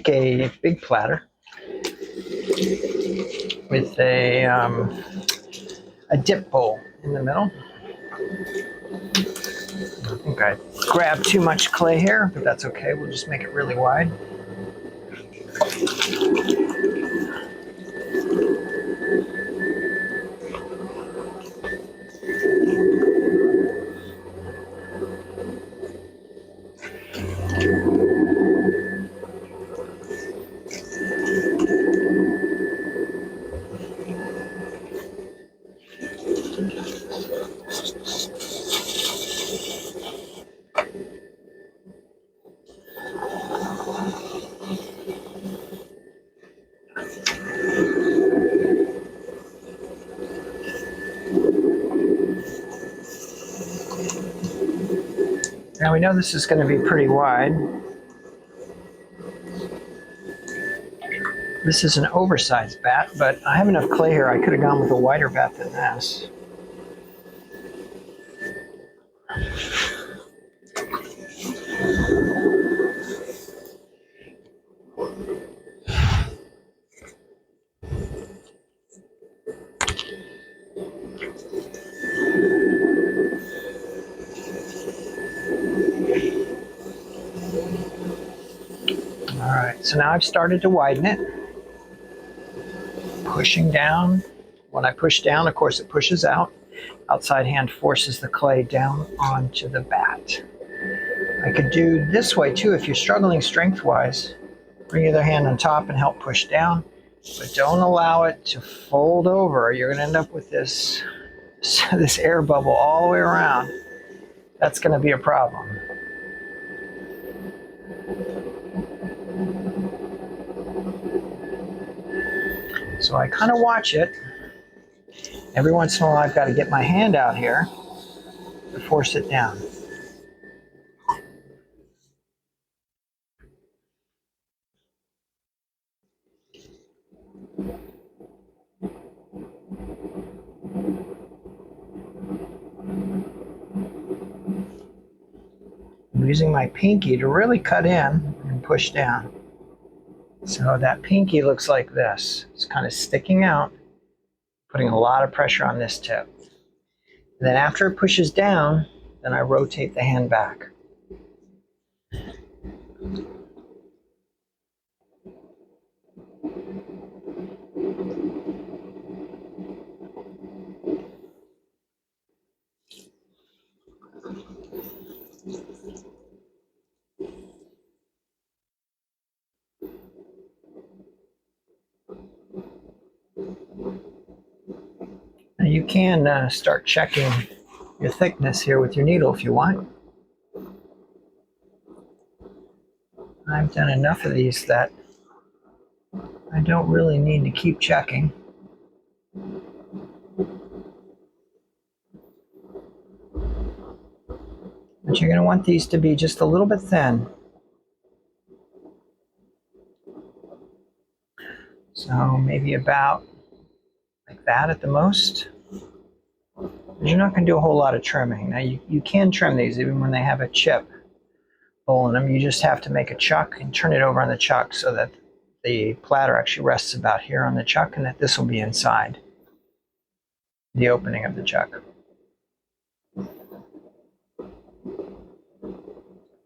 take a big platter with a dip bowl in the middle. I think I grabbed too much clay here, but that's okay. We'll just make it really wide. Now we know this is going to be pretty wide. This is an oversized bat, but I have enough clay here. I could have gone with a wider bat than this. All right, so now I've started to widen it. Pushing down. When I push down, of course, it pushes out. Outside hand forces the clay down onto the bat. I could do this way too if you're struggling strength-wise. Bring your other hand on top and help push down, but don't allow it to fold over. You're going to end up with this air bubble all the way around. That's going to be a problem. So I kind of watch it. Every once in a while I've got to get my hand out here to force it down. I'm using my pinky to really cut in and push down. So that pinky looks like this. It's kind of sticking out, putting a lot of pressure on this tip. And then after it pushes down, then I rotate the hand back. Now you can start checking your thickness here with your needle if you want. I've done enough of these that I don't really need to keep checking. But you're going to want these to be just a little bit thin. So maybe about like that at the most. You're not going to do a whole lot of trimming. Now you can trim these even when they have a chip hole in them. You just have to make a chuck and turn it over on the chuck so that the platter actually rests about here on the chuck and that this will be inside the opening of the chuck.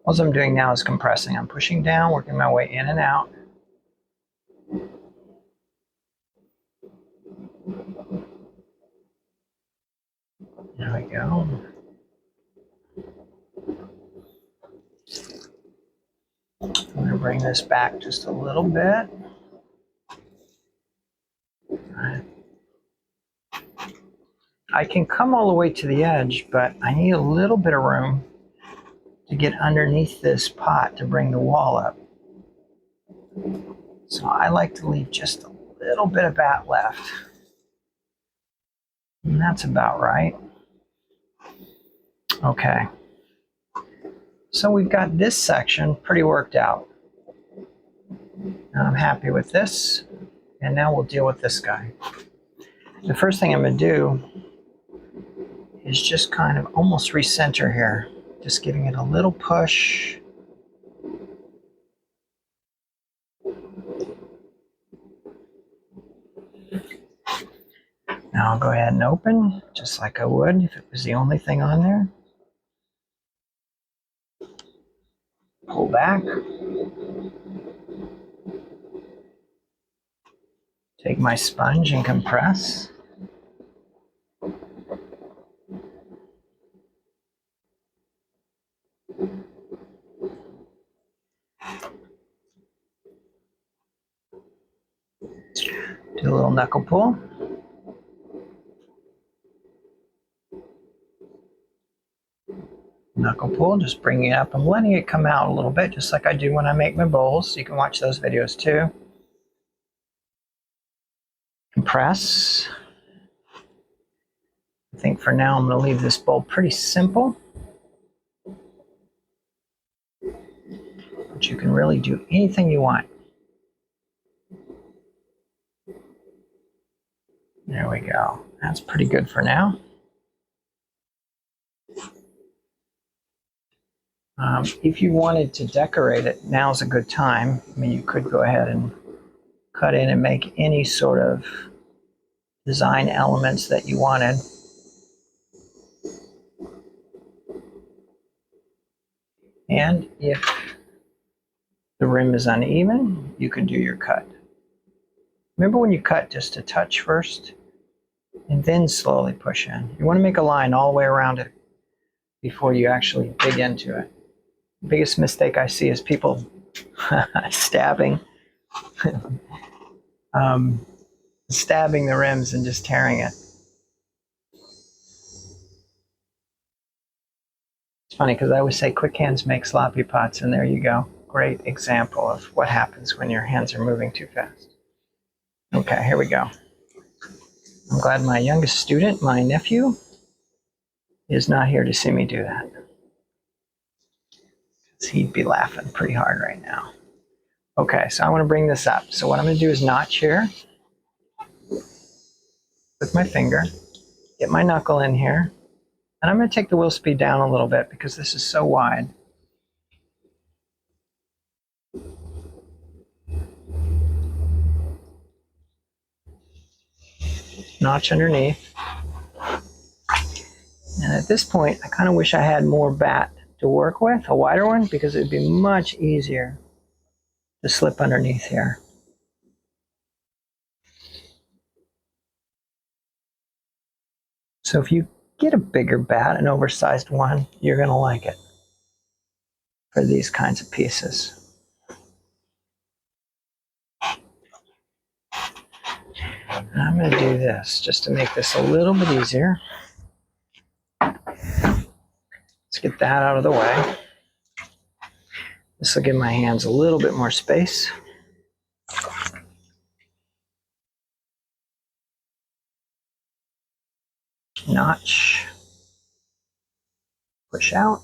All I'm doing now is compressing. I'm pushing down, working my way in and out. There we go. I'm going to bring this back just a little bit. I can come all the way to the edge, but I need a little bit of room to get underneath this pot to bring the wall up. So I like to leave just a little bit of bat left. And that's about right. Okay. So we've got this section pretty worked out. And I'm happy with this. And now we'll deal with this guy. The first thing I'm going to do is just kind of almost recenter here. Just giving it a little push. Now I'll go ahead and open, just like I would if it was the only thing on there. Pull back. Take my sponge and compress. Do a little knuckle pull. Knuckle pull, just bringing it up. I'm letting it come out a little bit, just like I do when I make my bowls. You can watch those videos too. Compress. I think for now I'm going to leave this bowl pretty simple. But you can really do anything you want. There we go. That's pretty good for now. If you wanted to decorate it, now's a good time. I mean, you could go ahead and cut in and make any sort of design elements that you wanted. And if the rim is uneven, you can do your cut. Remember when you cut just a touch first and then slowly push in. You want to make a line all the way around it before you actually dig into it. The biggest mistake I see is people stabbing stabbing the rims and just tearing it. It's funny because I always say quick hands make sloppy pots, and there you go. Great example of what happens when your hands are moving too fast. Okay, here we go. I'm glad my youngest student, my nephew, is not here to see me do that. He'd be laughing pretty hard right now. Okay, so I want to bring this up. So what I'm going to do is notch here with my finger, get my knuckle in here, and I'm going to take the wheel speed down a little bit because this is so wide. Notch underneath. And at this point, I kind of wish I had more bat to work with, a wider one, because it'd be much easier to slip underneath here. So if you get a bigger bat, an oversized one, you're going to like it for these kinds of pieces. And I'm going to do this just to make this a little bit easier. Let's get that out of the way. This will give my hands a little bit more space. Notch. Push out.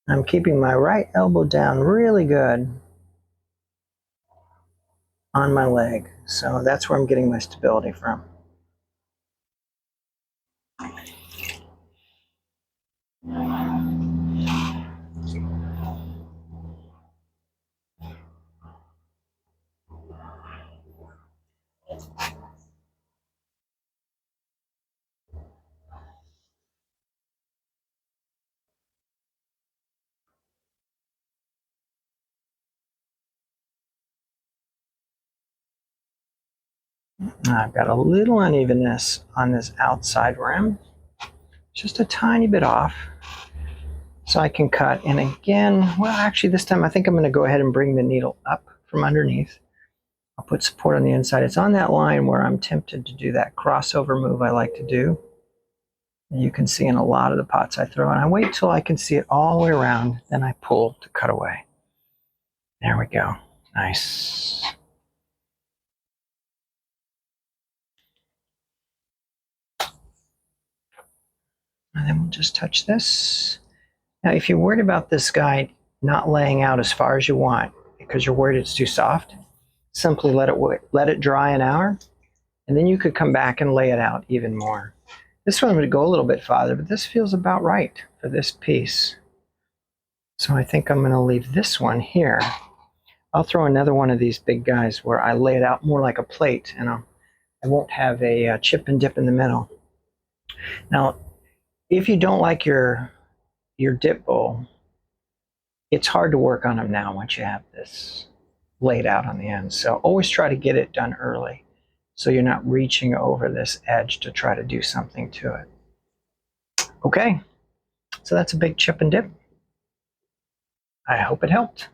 I'm keeping my right elbow down really good on my leg. So that's where I'm getting my stability from. I've got a little unevenness on this outside rim, just a tiny bit off. So I can cut, and again, well, actually this time I think I'm going to go ahead and bring the needle up from underneath. I'll put support on the inside. It's on that line where I'm tempted to do that crossover move I like to do. And you can see in a lot of the pots I throw, and I wait till I can see it all the way around, then I pull to cut away. There we go. Nice. And then we'll just touch this. Now, if you're worried about this guy not laying out as far as you want because you're worried it's too soft, simply let it dry an hour, and then you could come back and lay it out even more. This one would go a little bit farther, but this feels about right for this piece. So I think I'm going to leave this one here. I'll throw another one of these big guys where I lay it out more like a plate, and I won't have a chip and dip in the middle. Now, if you don't like your dip bowl, it's hard to work on them now once you have this laid out on the end. So always try to get it done early so you're not reaching over this edge to try to do something to it. Okay, so that's a big chip and dip. I hope it helped.